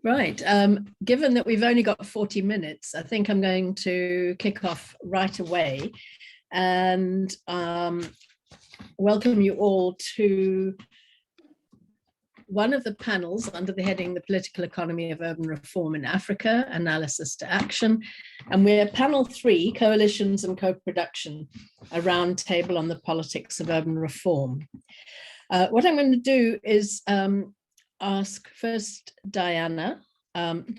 Right. Given that we've only got 40 minutes, I think I'm going to kick off right away and welcome you all to one of the panels under the heading, The Political Economy of Urban Reform in Africa, Analysis to Action. And we're panel 3, Coalitions and Co-Production, a roundtable on the politics of urban reform. What I'm going to do is ask first Diana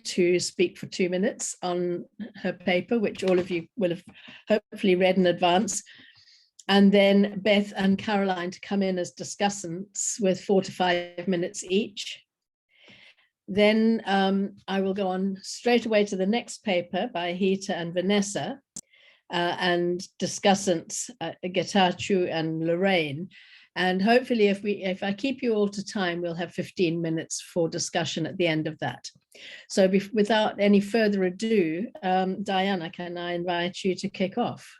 to speak for 2 minutes on her paper, which all of you will have hopefully read in advance. And then Beth and Caroline to come in as discussants with 4 to 5 minutes each. Then I will go on straight away to the next paper by Hita and Vanessa and discussants Getachew and Lorraine. And hopefully if I keep you all to time, we'll have 15 minutes for discussion at the end of that. So without any further ado, Diana, can I invite you to kick off?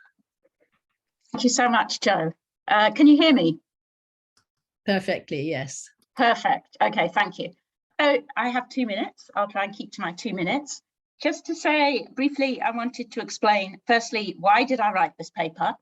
Thank you so much, Jo. Can you hear me? Perfectly, yes. Perfect. Okay, thank you. So I have 2 minutes. I'll try and keep to my 2 minutes. Just to say briefly, I wanted to explain, firstly, why did I write this paper?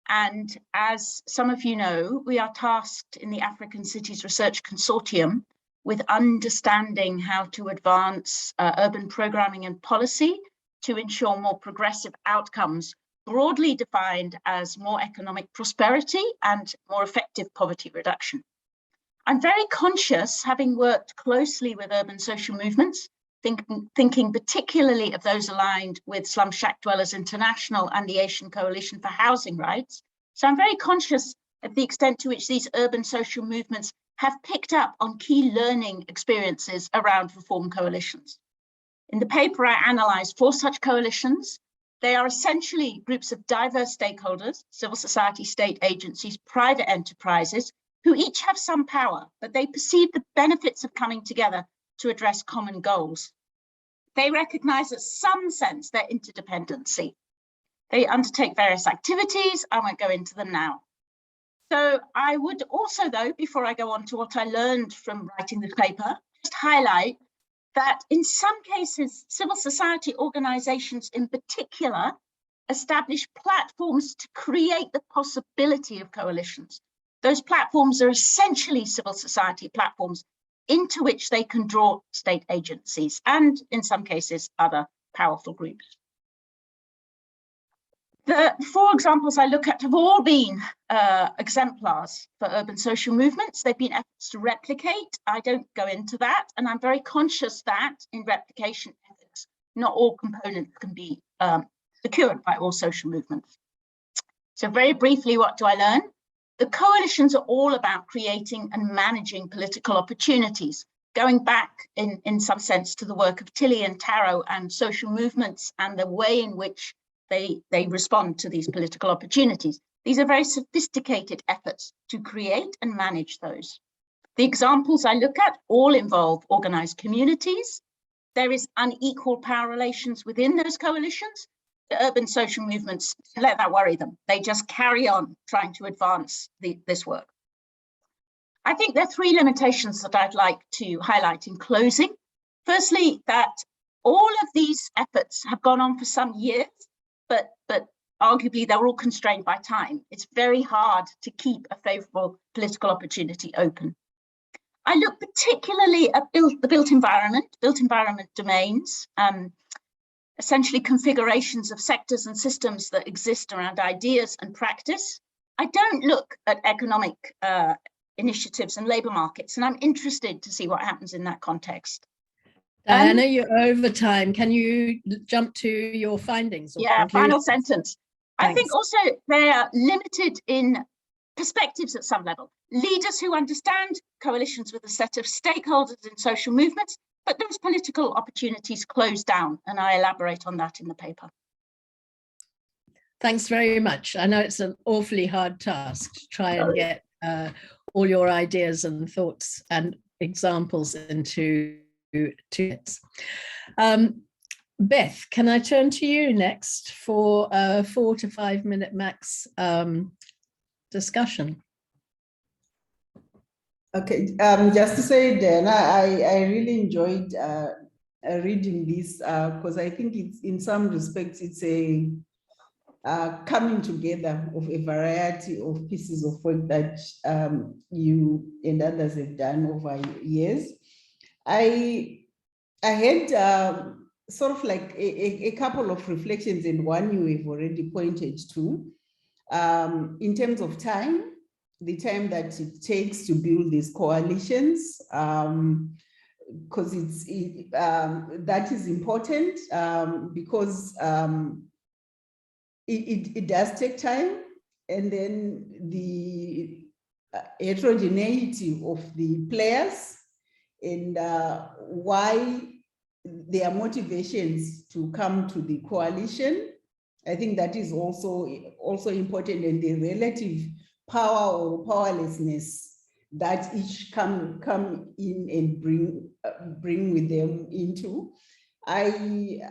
And as some of you know, we are tasked in the African Cities Research Consortium with understanding how to advance urban programming and policy to ensure more progressive outcomes, broadly defined as more economic prosperity and more effective poverty reduction. I'm very conscious, having worked closely with urban social movements, thinking particularly of those aligned with Slum Shack Dwellers International and the Asian Coalition for Housing Rights. So I'm very conscious of the extent to which these urban social movements have picked up on key learning experiences around reform coalitions. In the paper, I analysed 4 such coalitions. They are essentially groups of diverse stakeholders, civil society, state agencies, private enterprises, who each have some power, but they perceive the benefits of coming together to address common goals. They recognise at some sense their interdependency. They undertake various activities. I won't go into them now. So I would also, though, before I go on to what I learned from writing this paper, just highlight that in some cases, civil society organisations in particular establish platforms to create the possibility of coalitions. Those platforms are essentially civil society platforms into which they can draw state agencies and, in some cases, other powerful groups. The 4 examples I look at have all been exemplars for urban social movements. They've been efforts to replicate. I don't go into that, and I'm very conscious that in replication ethics, not all components can be secured by all social movements. So very briefly, what do I learn? The coalitions are all about creating and managing political opportunities, going back in some sense to the work of Tilly and Tarot and social movements and the way in which they respond to these political opportunities. These are very sophisticated efforts to create and manage those. The examples I look at all involve organised communities. There is unequal power relations within those coalitions. The urban social movements, don't let that worry them. They just carry on trying to advance this work. I think there are 3 limitations that I'd like to highlight in closing. Firstly, that all of these efforts have gone on for some years, but arguably they're all constrained by time. It's very hard to keep a favourable political opportunity open. I look particularly at the built environment domains, essentially configurations of sectors and systems that exist around ideas and practice. I don't look at economic initiatives and labour markets, and I'm interested to see what happens in that context. Diana, you're over time. Can you jump to your findings? Yeah, final sentence. Thanks. I think also they are limited in perspectives at some level. Leaders who understand coalitions with a set of stakeholders in social movements, but those political opportunities close down, and I elaborate on that in the paper. Thanks very much. I know it's an awfully hard task to try and get all your ideas and thoughts and examples into 2 minutes. Beth, can I turn to you next for a 4 to 5 minute max discussion? Okay, just to say, Dana, I really enjoyed reading this because I think it's, in some respects, it's a coming together of a variety of pieces of work that you and others have done over years. I had sort of like a couple of reflections, and one you have already pointed to. In terms of time, the time that it takes to build these coalitions, because that is important, because it does take time, and then the heterogeneity of the players and why their motivations to come to the coalition. I think that is also important, and the relative power or powerlessness that each come in and bring with them into. I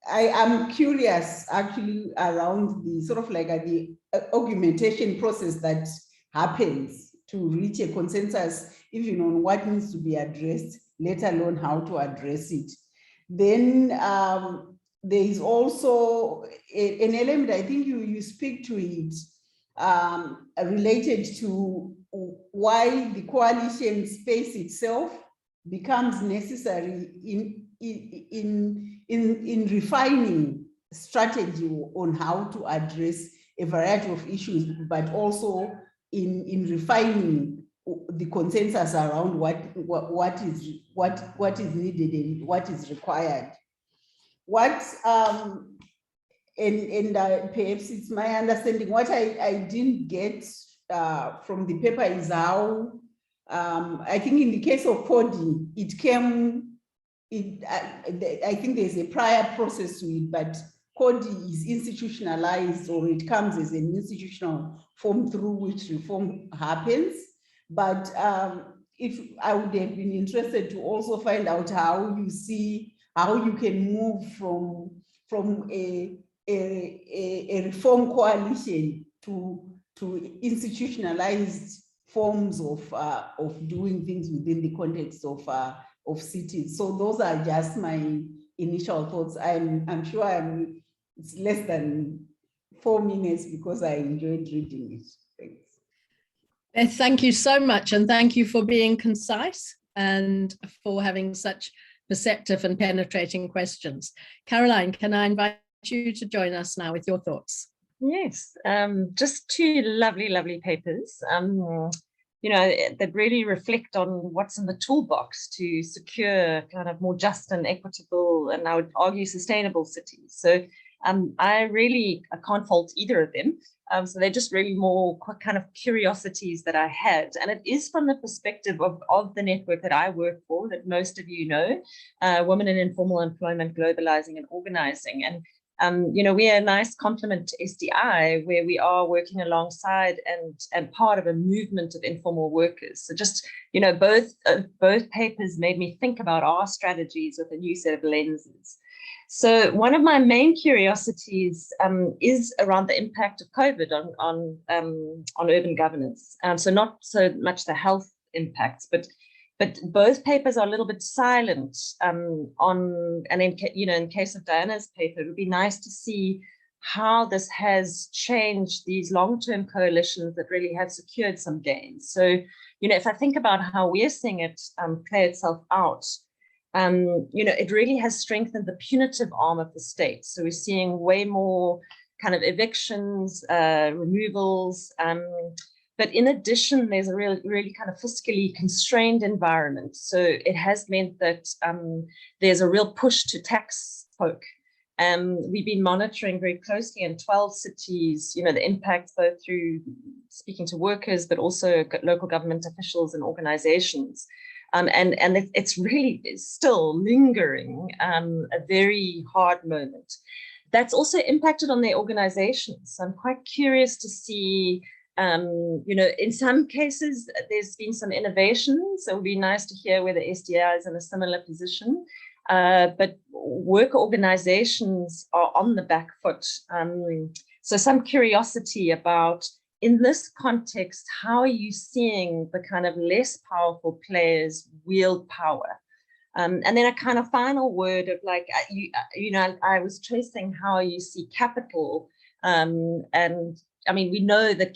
am curious actually around the sort of like the augmentation process that happens to reach a consensus, even on what needs to be addressed, let alone how to address it. Then there is also an element, I think you speak to it, related to why the coalition space itself becomes necessary in refining strategy on how to address a variety of issues, but also in refining the consensus around what is needed and what is required. Perhaps it's my understanding, what I didn't get from the paper is how, I think in the case of Cody, I think there's a prior process to it, but Cody is institutionalized, or it comes as an institutional form through which reform happens. But if I would have been interested to also find out how you see how you can move from a reform coalition to institutionalized forms of doing things within the context of cities. So those are just my initial thoughts. I'm sure it's less than 4 minutes because I enjoyed reading it. Thanks. Thank you so much, and thank you for being concise and for having such perceptive and penetrating questions. Caroline, can I invite you to join us now with your thoughts? Yes, just two lovely papers, that really reflect on what's in the toolbox to secure kind of more just and equitable, and I would argue sustainable cities. So I can't fault either of them. So they're just really more kind of curiosities that I had. And it is from the perspective of the network that I work for, that most of you know, Women in Informal Employment, Globalizing and Organizing. And we are a nice complement to SDI, where we are working alongside and part of a movement of informal workers. So just, both papers made me think about our strategies with a new set of lenses. So one of my main curiosities is around the impact of COVID on urban governance. So not so much the health impacts, but both papers are a little bit silent on, and in case of Diana's paper, it would be nice to see how this has changed these long-term coalitions that really have secured some gains. So, if I think about how we're seeing it play itself out, it really has strengthened the punitive arm of the state. So we're seeing way more kind of evictions, removals, but in addition, there's a really kind of fiscally constrained environment. So it has meant that there's a real push to tax poke. We've been monitoring very closely in 12 cities, the impacts both through speaking to workers, but also local government officials and organizations. And it's really still lingering, a very hard moment. That's also impacted on their organizations. So I'm quite curious to see, in some cases, there's been some innovations. So it would be nice to hear whether SDI is in a similar position. But worker organizations are on the back foot. So some curiosity about, in this context, how are you seeing the kind of less powerful players wield power? And then a kind of final word of like, you know, I was tracing how you see capital, and I mean, we know that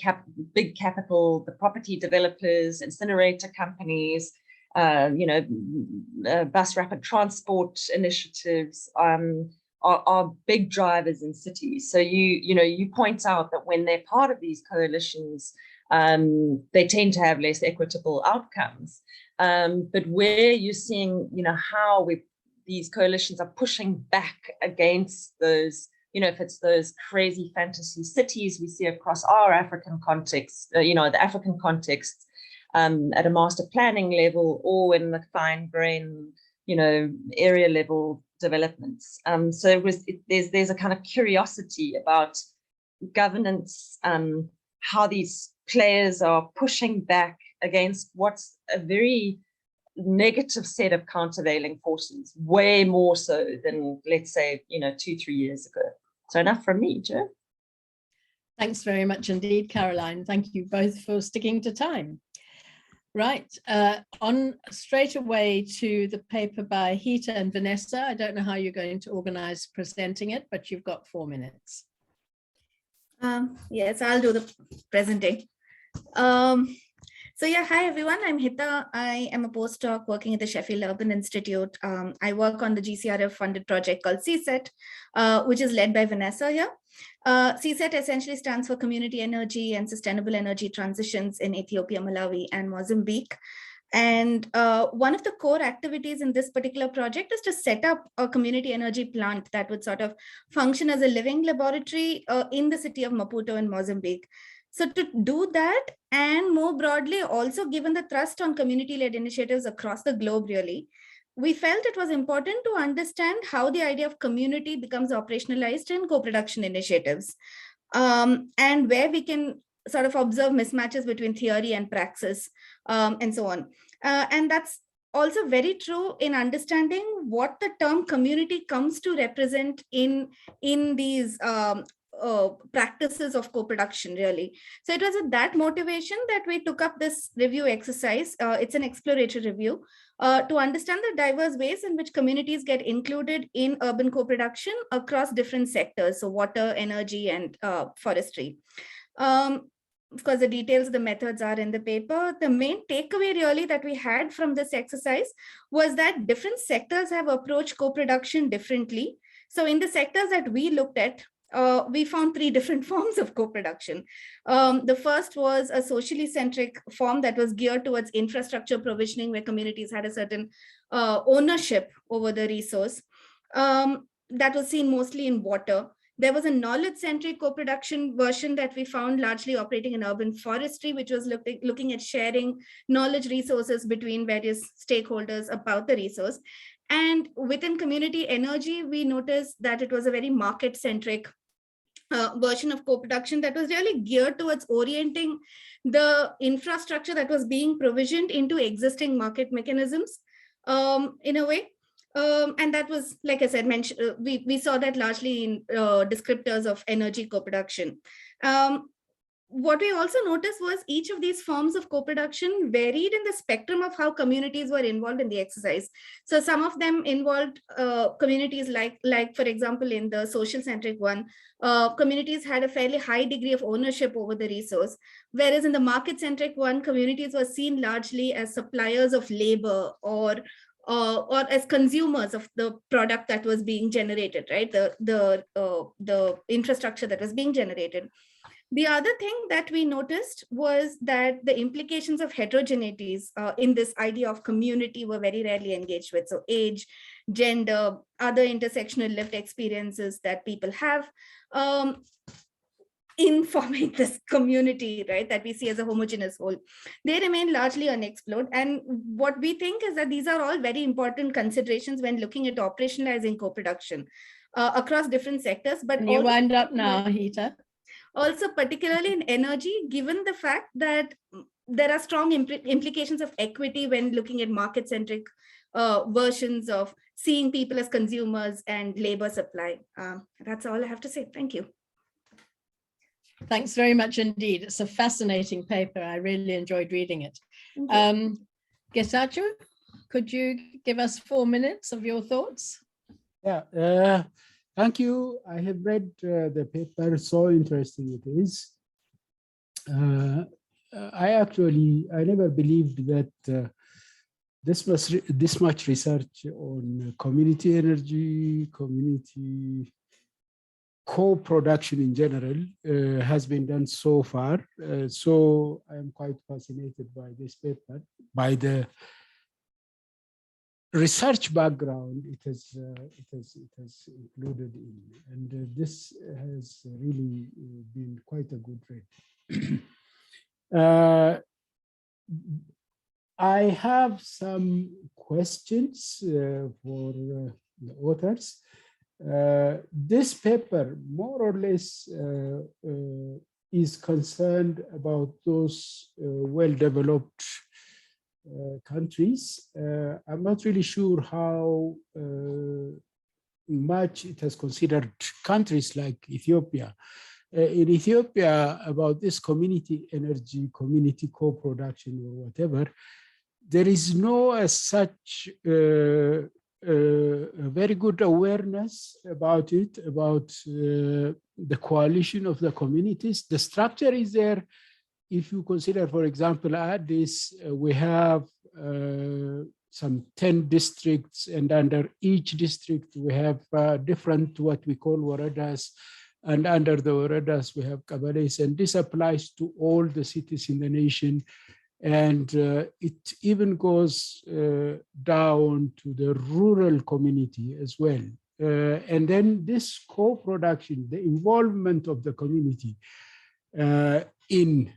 big capital, the property developers, incinerator companies, you know, bus rapid transport initiatives are big drivers in cities. So you know, you point out that when they're part of these coalitions, they tend to have less equitable outcomes. But where you're seeing, you know, how these coalitions are pushing back against those, you know, if it's those crazy fantasy cities we see across our African context, you know, the African context, at a master planning level or in the fine grain, you know, area level developments. So there's a kind of curiosity about governance, how these players are pushing back against what's a very negative set of countervailing forces, way more so than, let's say, you know, 2-3 years ago. So enough from me, Jo. Thanks very much indeed, Caroline. Thank you both for sticking to time. Right, on straight away to the paper by Hita and Vanessa. I don't know how you're going to organize presenting it, but you've got 4 minutes. Yes, I'll do the presenting. So yeah, hi everyone, I'm Hita. I am a postdoc working at the Sheffield Urban Institute. I work on the GCRF funded project called CSET, which is led by Vanessa here. CSET essentially stands for Community Energy and Sustainable Energy Transitions in Ethiopia, Malawi, and Mozambique. And one of the core activities in this particular project is to set up a community energy plant that would sort of function as a living laboratory in the city of Maputo in Mozambique. So to do that, and more broadly, also given the thrust on community-led initiatives across the globe, really, we felt it was important to understand how the idea of community becomes operationalized in co-production initiatives, and where we can sort of observe mismatches between theory and praxis, and so on. And that's also very true in understanding what the term community comes to represent in these practices of co-production, really. So it was with that motivation that we took up this review exercise. It's an exploratory review to understand the diverse ways in which communities get included in urban co-production across different sectors, so water, energy, and forestry. Of course, the details of the methods are in the paper. The main takeaway really that we had from this exercise was that different sectors have approached co-production differently. So in the sectors that we looked at, we found 3 different forms of co-production. The first was a socially centric form that was geared towards infrastructure provisioning, where communities had a certain ownership over the resource. That was seen mostly in water. There was a knowledge-centric co-production version that we found largely operating in urban forestry, which was looking at sharing knowledge resources between various stakeholders about the resource. And within community energy, we noticed that it was a very market-centric version of co-production that was really geared towards orienting the infrastructure that was being provisioned into existing market mechanisms in a way. And that was, like I said, we saw that largely in descriptors of energy co-production. What we also noticed was each of these forms of co-production varied in the spectrum of how communities were involved in the exercise. So some of them involved communities like, for example, in the social-centric one, communities had a fairly high degree of ownership over the resource, whereas in the market-centric one, communities were seen largely as suppliers of labor or as consumers of the product that was being generated, right? The infrastructure that was being generated. The other thing that we noticed was that the implications of heterogeneities in this idea of community were very rarely engaged with. So age, gender, other intersectional lived experiences that people have in forming this community, right, that we see as a homogeneous whole, they remain largely unexplored. And what we think is that these are all very important considerations when looking at operationalizing co-production across different sectors. But you wind up now, Hita. Also, particularly in energy, given the fact that there are strong implications of equity when looking at market-centric versions of seeing people as consumers and labor supply. That's all I have to say. Thank you. Thanks very much indeed. It's a fascinating paper. I really enjoyed reading it. Getachew? could you give us 4 minutes of your thoughts? Yeah, thank you. I have read the paper, so interesting it is. I never believed that this much research on community energy, community co-production in general has been done so far. So I'm quite fascinated by this paper, by the research background it has included in, and this has really been quite a good read. I have some questions for the authors. This paper more or less is concerned about those well-developed countries. I'm not really sure how much it has considered countries like Ethiopia. In Ethiopia, about this community energy, community co-production or whatever, there is no as such a very good awareness about it, about the coalition of the communities. The structure is there. If you consider, for example, Addis, we have some 10 districts, and under each district we have different what we call waradas, and under the waradas we have kabales, and this applies to all the cities in the nation. And it even goes down to the rural community as well. And then this co-production, the involvement of the community in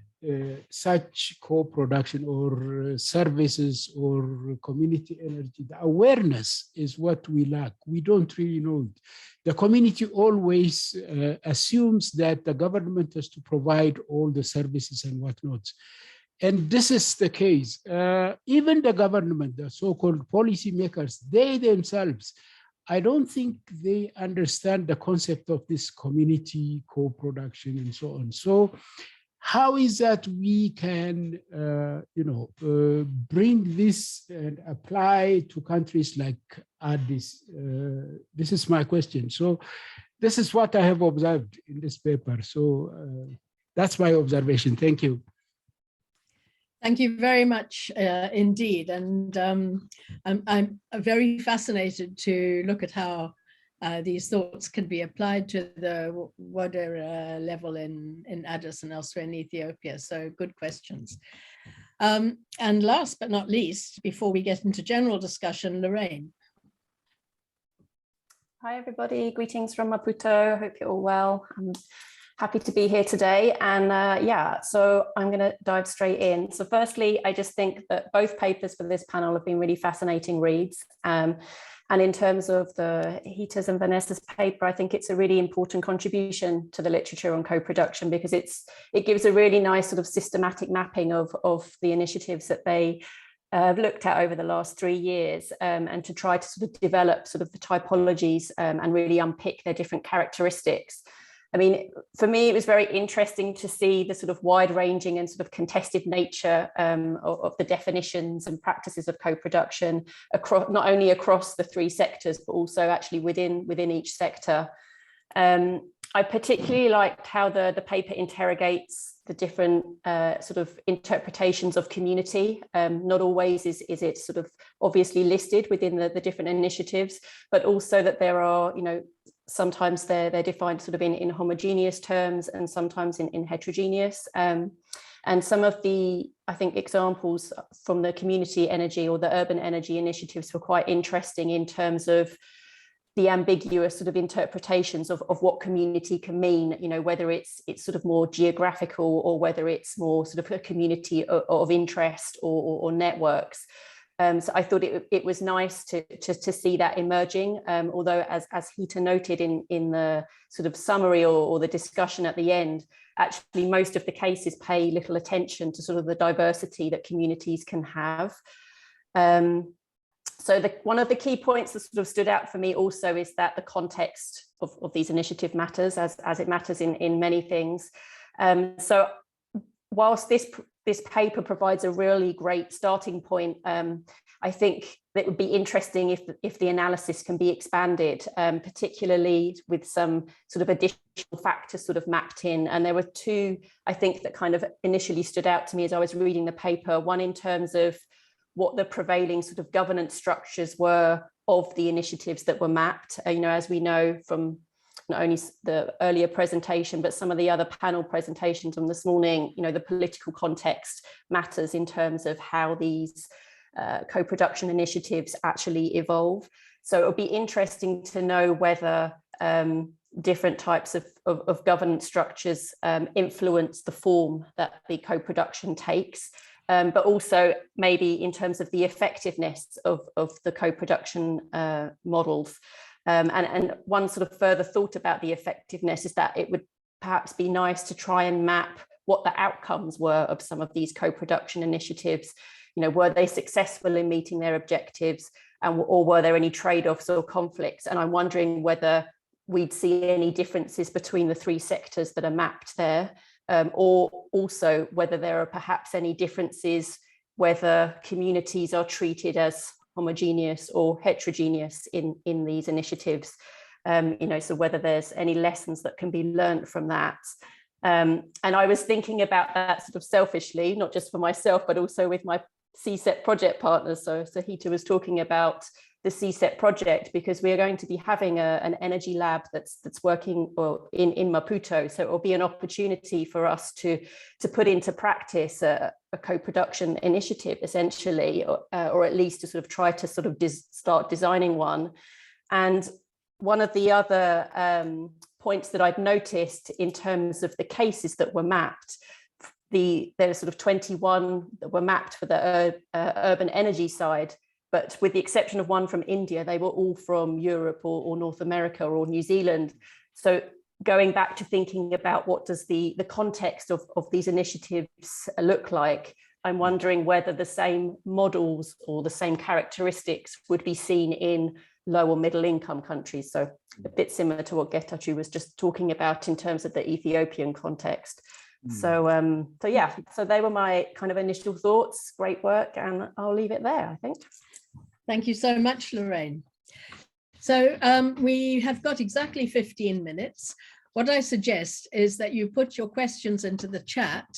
such co-production or services or community energy, the awareness is what we lack. We don't really know it. The community always assumes that the government has to provide all the services and whatnot. And this is the case. Even the government, the so-called policymakers, they themselves, I don't think they understand the concept of this community co-production and so on. So how is that we can, bring this and apply to countries like Addis? This is my question. So this is what I have observed in this paper. So that's my observation. Thank you. Thank you very much indeed. And I'm very fascinated to look at how these thoughts can be applied to the wider level in Addis and elsewhere in Ethiopia. So good questions. And last but not least, before we get into general discussion, Lorraine. Hi, everybody. Greetings from Maputo. Hope you're all well. I'm happy to be here today. And so I'm going to dive straight in. So firstly, I just think that both papers for this panel have been really fascinating reads. And in terms of the Hita's and Vanessa's paper, I think it's a really important contribution to the literature on co-production, because it gives a really nice sort of systematic mapping of the initiatives that they looked at over the last 3 years, and to try to sort of develop sort of the typologies and really unpick their different characteristics. I mean, for me, it was very interesting to see the sort of wide-ranging and sort of contested nature of the definitions and practices of co-production across, not only across the 3 sectors, but also actually within each sector. I particularly liked how the paper interrogates the different sort of interpretations of community. Not always is it sort of obviously listed within the different initiatives, but also that there are, sometimes they're defined sort of in homogeneous terms and sometimes in heterogeneous. And some of the, I think, examples from the community energy or the urban energy initiatives were quite interesting in terms of the ambiguous sort of interpretations of what community can mean, whether it's sort of more geographical or whether it's more sort of a community of interest or networks. So I thought it was nice to see that emerging, although as Hita noted in the sort of summary or the discussion at the end, actually most of the cases pay little attention to sort of the diversity that communities can have. So one of the key points that sort of stood out for me also is that the context of these initiative matters, as it matters in many things. So whilst this paper provides a really great starting point, I think it would be interesting if the analysis can be expanded, particularly with some sort of additional factors sort of mapped in. And there were two, I think, that kind of initially stood out to me as I was reading the paper. One in terms of what the prevailing sort of governance structures were of the initiatives that were mapped. As we know from not only the earlier presentation, but some of the other panel presentations from this morning, the political context matters in terms of how these co-production initiatives actually evolve. So it'll be interesting to know whether different types of governance structures influence the form that the co-production takes, but also maybe in terms of the effectiveness of the co-production models. And one sort of further thought about the effectiveness is that it would perhaps be nice to try and map what the outcomes were of some of these co-production initiatives. Were they successful in meeting their objectives, or were there any trade-offs or conflicts? And I'm wondering whether we'd see any differences between the three sectors that are mapped there, or also whether there are perhaps any differences, whether communities are treated as homogeneous or heterogeneous in these initiatives, so whether there's any lessons that can be learned from that. And I was thinking about that sort of selfishly, not just for myself, but also with my CSET project partners. So Hita was talking about the CSET project, because we are going to be having an energy lab that's working in Maputo. So it will be an opportunity for us to put into practice a co-production initiative, essentially, or at least to sort of try to sort of start designing one. And one of the other points that I've noticed in terms of the cases that were mapped, there's sort of 21 that were mapped for the urban energy side, but with the exception of one from India, they were all from Europe or North America or New Zealand. So going back to thinking about what does the context of these initiatives look like, I'm wondering whether the same models or the same characteristics would be seen in low or middle income countries. So a bit similar to what Getachew was just talking about in terms of the Ethiopian context. So yeah, so they were my kind of initial thoughts. Great work, and I'll leave it there, I think. Thank you so much, Lorraine. So we have got exactly 15 minutes. What I suggest is that you put your questions into the chat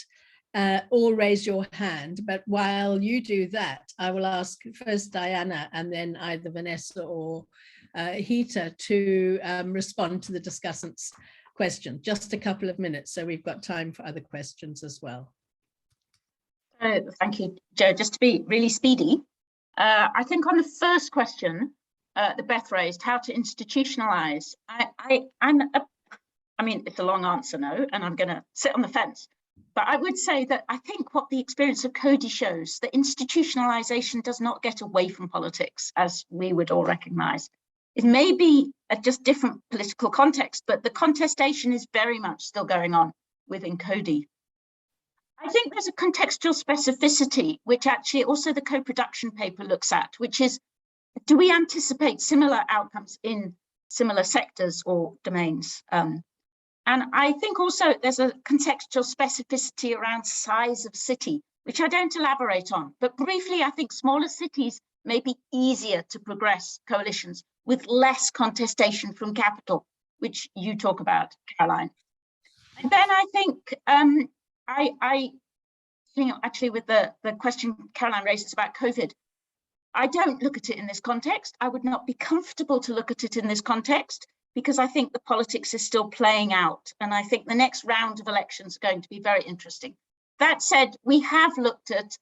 or raise your hand. But while you do that, I will ask first Diana and then either Vanessa or Hita to respond to the discussants' question. Just a couple of minutes, so we've got time for other questions as well. Thank you, Jo. Just to be really speedy, I think on the first question that Beth raised, how to institutionalize, I mean, it's a long answer, no, and I'm going to sit on the fence. But I would say that I think what the experience of Coady shows, that institutionalization does not get away from politics, as we would all recognize. It may be a just different political context, but the contestation is very much still going on within Coady. I think there's a contextual specificity, which actually also the co-production paper looks at, which is, do we anticipate similar outcomes in similar sectors or domains? And I think also there's a contextual specificity around size of city, which I don't elaborate on. But briefly, I think smaller cities may be easier to progress coalitions with less contestation from capital, which you talk about, Caroline. And then I think, actually with the question Caroline raises about COVID, I don't look at it in this context. I would not be comfortable to look at it in this context, because I think the politics is still playing out. And I think the next round of elections are going to be very interesting. That said, we have looked at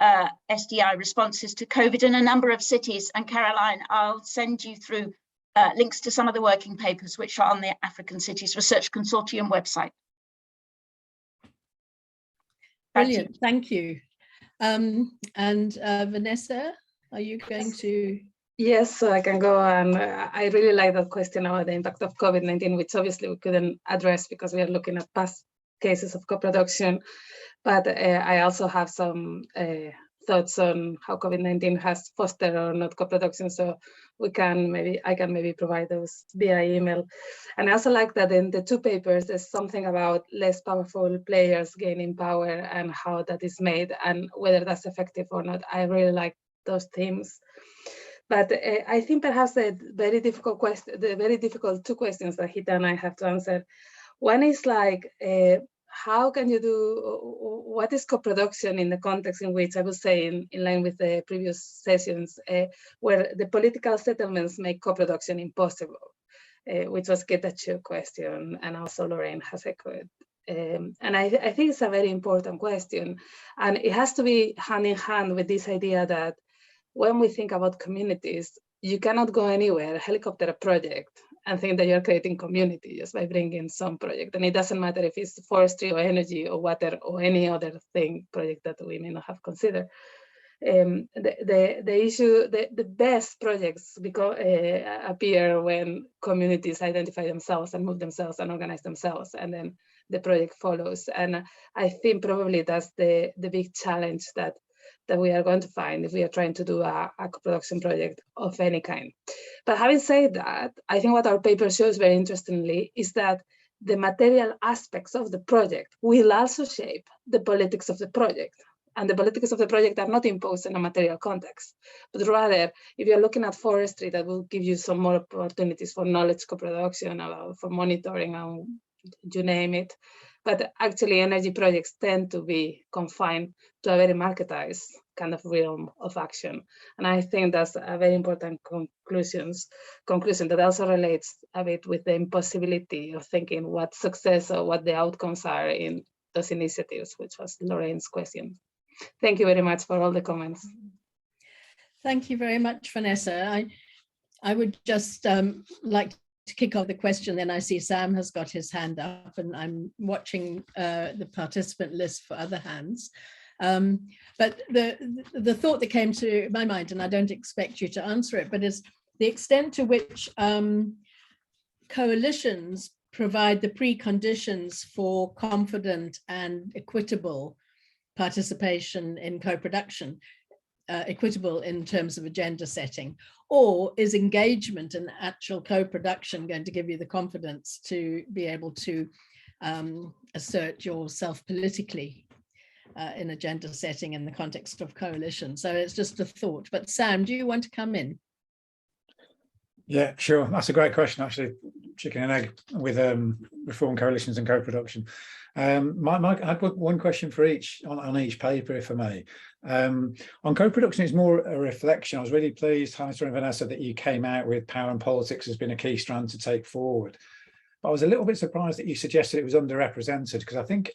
SDI responses to COVID in a number of cities. And Caroline, I'll send you through links to some of the working papers which are on the African Cities Research Consortium website. Brilliant, thank you. And Vanessa, are you going to? Yes, so I can go. And I really like that question about the impact of COVID-19, which obviously we couldn't address because we are looking at past cases of co-production. But I also have some thoughts on how COVID-19 has fostered or not co-production. So I can maybe provide those via email. And I also like that in the two papers, there's something about less powerful players gaining power and how that is made and whether that's effective or not. I really like those themes. But I think perhaps the very difficult question, the very difficult two questions that Hita and I have to answer. One is like, how can you do, what is co-production in the context in which I would say in line with the previous sessions, where the political settlements make co-production impossible, which was Getachew question, and also Lorraine has echoed. And I think it's a very important question. And it has to be hand in hand with this idea that when we think about communities, you cannot go anywhere, helicopter a project, and think that you're creating community just by bringing some project. And it doesn't matter if it's forestry or energy or water or any other thing project that we may not have considered. The best projects appear when communities identify themselves and move themselves and organize themselves, and then the project follows. And I think probably that's the big challenge that we are going to find if we are trying to do a co-production project of any kind. But having said that, I think what our paper shows very interestingly is that the material aspects of the project will also shape the politics of the project. And the politics of the project are not imposed in a material context, but rather, if you're looking at forestry, that will give you some more opportunities for knowledge co-production, for monitoring, and you name it. But actually, energy projects tend to be confined to a very marketized kind of realm of action. And I think that's a very important conclusion that also relates a bit with the impossibility of thinking what success or what the outcomes are in those initiatives, which was Lorraine's question. Thank you very much for all the comments. Thank you very much, Vanessa. I would just like to kick off the question, then I see Sam has got his hand up, and I'm watching the participant list for other hands. But the thought that came to my mind, and I don't expect you to answer it, but is the extent to which coalitions provide the preconditions for confident and equitable participation in co-production, equitable in terms of agenda setting, or is engagement in actual co-production going to give you the confidence to be able to assert yourself politically in agenda setting in the context of coalition? So it's just a thought. But Sam, do you want to come in? Yeah, sure. That's a great question, actually. Chicken and egg with reform coalitions and co-production. I've got one question for each on each paper, if I may. On co-production, it's more a reflection. I was really pleased, Hannah and Vanessa, that you came out with power and politics has been a key strand to take forward. But I was a little bit surprised that you suggested it was underrepresented, because I think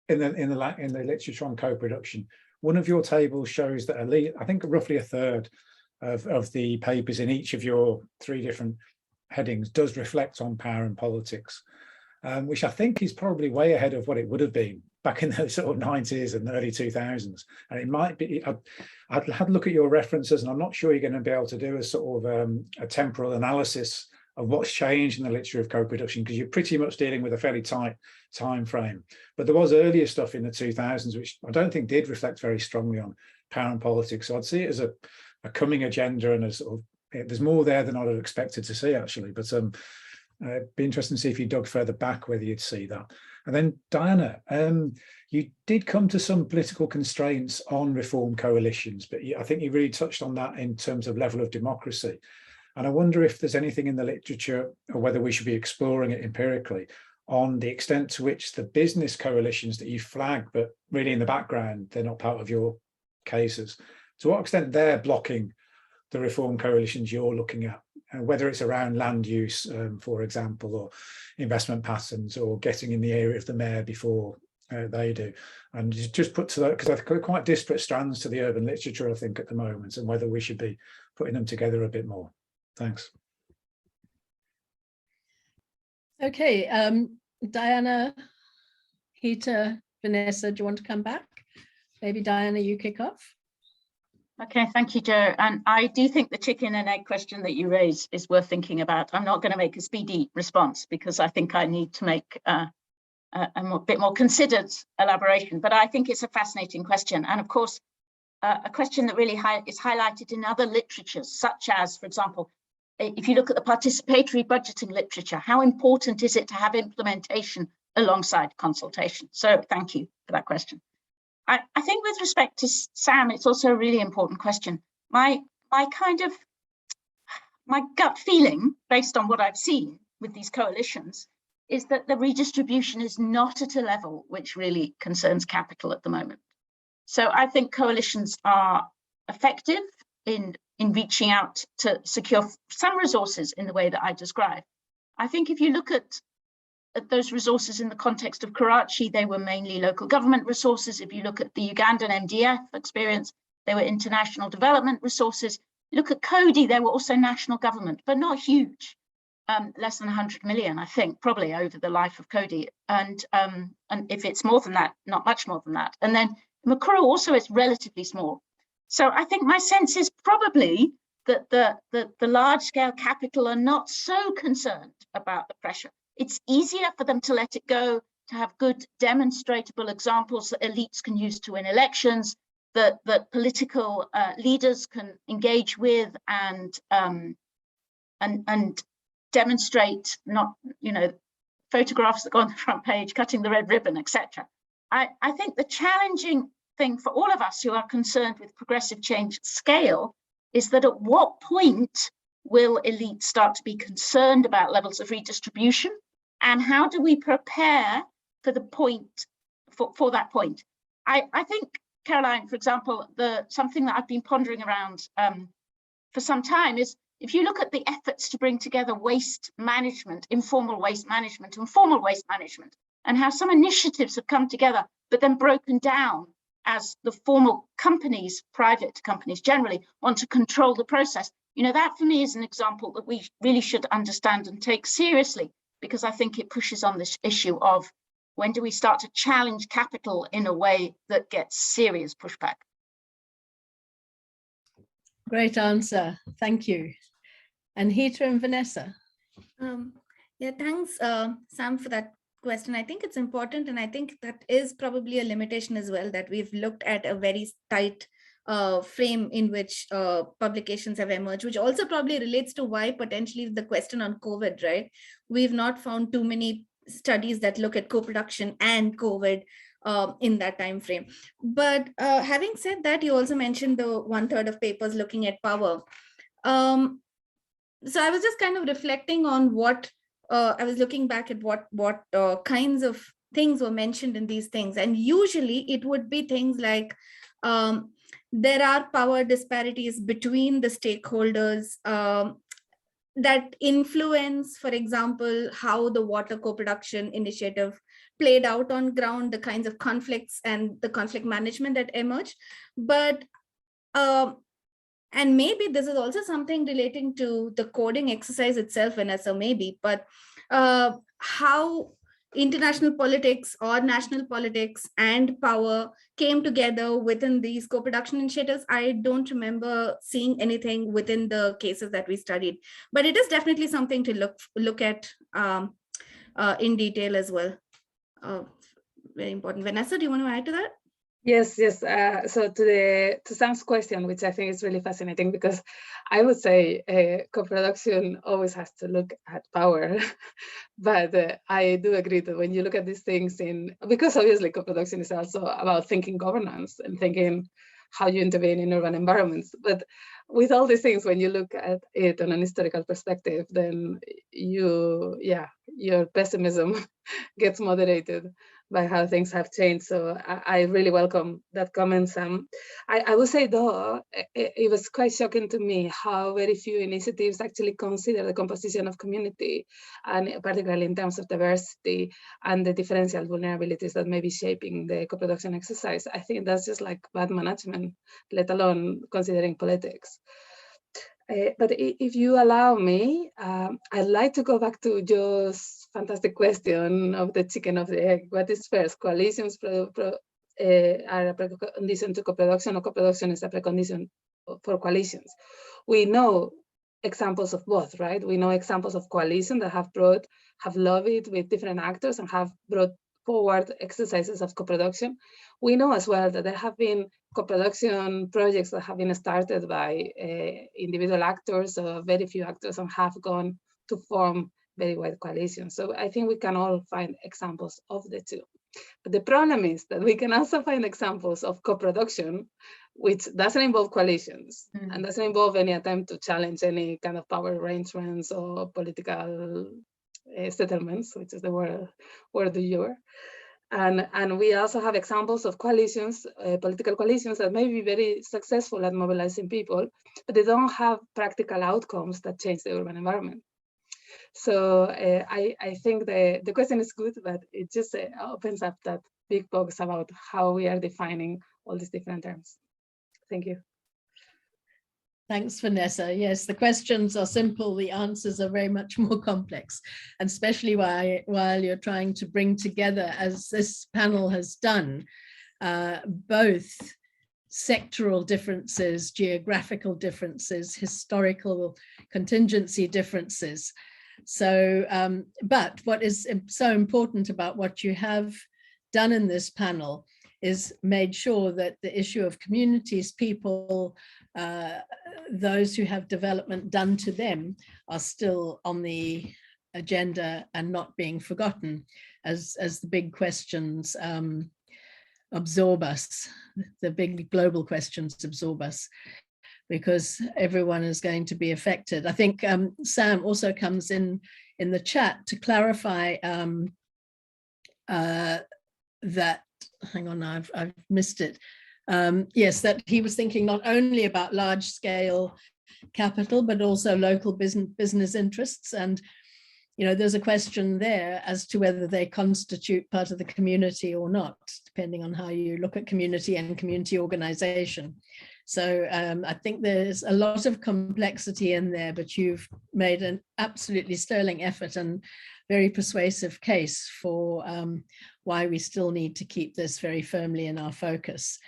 in the literature on co-production, one of your tables shows that at least, I think roughly a third of the papers in each of your three different headings does reflect on power and politics, which I think is probably way ahead of what it would have been back in the sort of 90s and early 2000s. And it might be, I'd had a look at your references, and I'm not sure you're going to be able to do a sort of a temporal analysis of what's changed in the literature of co-production, because you're pretty much dealing with a fairly tight time frame. But there was earlier stuff in the 2000s, which I don't think did reflect very strongly on power and politics. So I'd see it as a coming agenda, and a sort of, there's more there than I'd have expected to see, actually. But it'd be interesting to see if you dug further back whether you'd see that. And then Diana, you did come to some political constraints on reform coalitions, but I think you really touched on that in terms of level of democracy. And I wonder if there's anything in the literature, or whether we should be exploring it empirically, on the extent to which the business coalitions that you flag, but really in the background, they're not part of your cases, to what extent they're blocking the reform coalitions you're looking at, whether it's around land use, for example, or investment patterns, or getting in the area of the mayor before they do. And just put to that, because they're quite disparate strands to the urban literature, I think, at the moment, and whether we should be putting them together a bit more. Thanks. Okay, Diana, Hita, Vanessa, do you want to come back? Maybe Diana, you kick off. Okay, thank you, Jo. And I do think the chicken and egg question that you raised is worth thinking about. I'm not going to make a speedy response, because I think I need to make a bit more considered elaboration. But I think it's a fascinating question. And of course, a question that really is highlighted in other literatures, such as, for example, if you look at the participatory budgeting literature, how important is it to have implementation alongside consultation? So thank you for that question. I think with respect to Sam, it's also a really important question. my gut feeling, based on what I've seen with these coalitions, is that the redistribution is not at a level which really concerns capital at the moment. So I think coalitions are effective in reaching out to secure some resources in the way that I described. I think if you look at those resources in the context of Karachi, they were mainly local government resources. If you look at the Ugandan MDF experience, they were international development resources. Look at Coady, they were also national government, but not huge. Less than 100 million, I think, probably over the life of Coady. And if it's more than that, not much more than that. And then Makuru also is relatively small. So I think my sense is probably that the large scale capital are not so concerned about the pressure. It's easier for them to let it go, to have good demonstrable examples that elites can use to win elections, that political leaders can engage with and demonstrate, not, you know, photographs that go on the front page, cutting the red ribbon, etc. I think the challenging thing for all of us who are concerned with progressive change scale is that at what point will elites start to be concerned about levels of redistribution, and how do we prepare for the point, for that point? I think, Caroline, for example, something that I've been pondering around for some time is, if you look at the efforts to bring together waste management, informal waste management, and formal waste management, and how some initiatives have come together, but then broken down as the formal companies, private companies generally, want to control the process. You know, that for me is an example that we really should understand and take seriously, because I think it pushes on this issue of when do we start to challenge capital in a way that gets serious pushback. Great answer. Thank you. And Hita and Vanessa. Yeah, thanks, Sam, for that question. I think it's important, and I think that is probably a limitation as well, that we've looked at a very tight frame in which publications have emerged, which also probably relates to why potentially the question on COVID, right? We've not found too many studies that look at co-production and COVID in that time frame. But having said that, you also mentioned the 1/3 of papers looking at power. So I was just kind of reflecting on what I was looking back at what kinds of things were mentioned in these things, and usually it would be things like there are power disparities between the stakeholders that influence, for example, how the water co-production initiative played out on ground, the kinds of conflicts and the conflict management that emerged. But and maybe this is also something relating to the coding exercise itself, Vanessa, maybe, but how international politics or national politics and power came together within these co-production initiatives. I don't remember seeing anything within the cases that we studied, but it is definitely something to look at in detail as well. Very important. Vanessa, do you want to add to that? Yes. So to Sam's question, which I think is really fascinating, because I would say co-production always has to look at power, but I do agree that when you look at these things because obviously co-production is also about thinking governance and thinking how you intervene in urban environments. But with all these things, when you look at it on an historical perspective, then your pessimism gets moderated by how things have changed. So I really welcome that comment, Sam. I would say, though, it was quite shocking to me how very few initiatives actually consider the composition of community, and particularly in terms of diversity and the differential vulnerabilities that may be shaping the co-production exercise. I think that's just like bad management, let alone considering politics. But if you allow me, I'd like to go back to Joe's fantastic question of the chicken of the egg. What is first? Coalitions are a precondition to co-production, or co-production is a precondition for coalitions? We know examples of both, right? We know examples of coalition that have lobbied with different actors and have brought forward exercises of co-production. We know as well that there have been co-production projects that have been started by individual actors or very few actors and have gone to form very wide coalitions. So I think we can all find examples of the two. But the problem is that we can also find examples of co-production which doesn't involve coalitions and doesn't involve any attempt to challenge any kind of power arrangements or political settlements, which is the word du jour. And we also have examples of coalitions, political coalitions that may be very successful at mobilizing people, but they don't have practical outcomes that change the urban environment. So I think the question is good, but it just opens up that big box about how we are defining all these different terms. Thank you. Thanks, Vanessa. Yes, the questions are simple. The answers are very much more complex, and especially while you're trying to bring together, as this panel has done, both sectoral differences, geographical differences, historical contingency differences. So, but what is so important about what you have done in this panel is made sure that the issue of communities, people, those who have development done to them are still on the agenda and not being forgotten as the big questions absorb us, the big global questions absorb us, because everyone is going to be affected. I think Sam also comes in the chat to clarify that, hang on, I've missed it. Yes, that he was thinking not only about large scale capital, but also local business interests. And, you know, there's a question there as to whether they constitute part of the community or not, depending on how you look at community and community organization. So I think there's a lot of complexity in there, but you've made an absolutely sterling effort and very persuasive case for why we still need to keep this very firmly in our focus.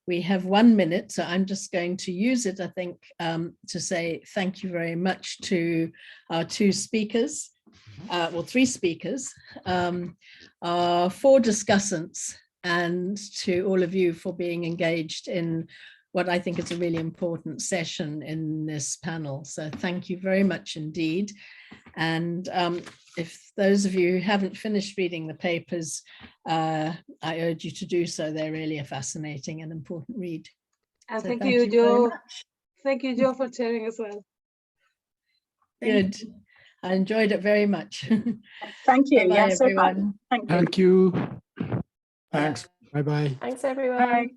We have 1 minute, so I'm just going to use it, I think, to say thank you very much to our two speakers, well, three speakers, our four discussants, and to all of you for being engaged in what I think is a really important session in this panel. So thank you very much indeed. And if those of you who haven't finished reading the papers, I urge you to do so. They're really a fascinating and important read. And So thank you, Jo. much. Thank you, Jo, for sharing as well. Good. I enjoyed it very much. Thank you. Bye-bye, Yes, everyone. Thank you. Thank you. Thanks. Bye-bye. Thanks, everyone. Bye.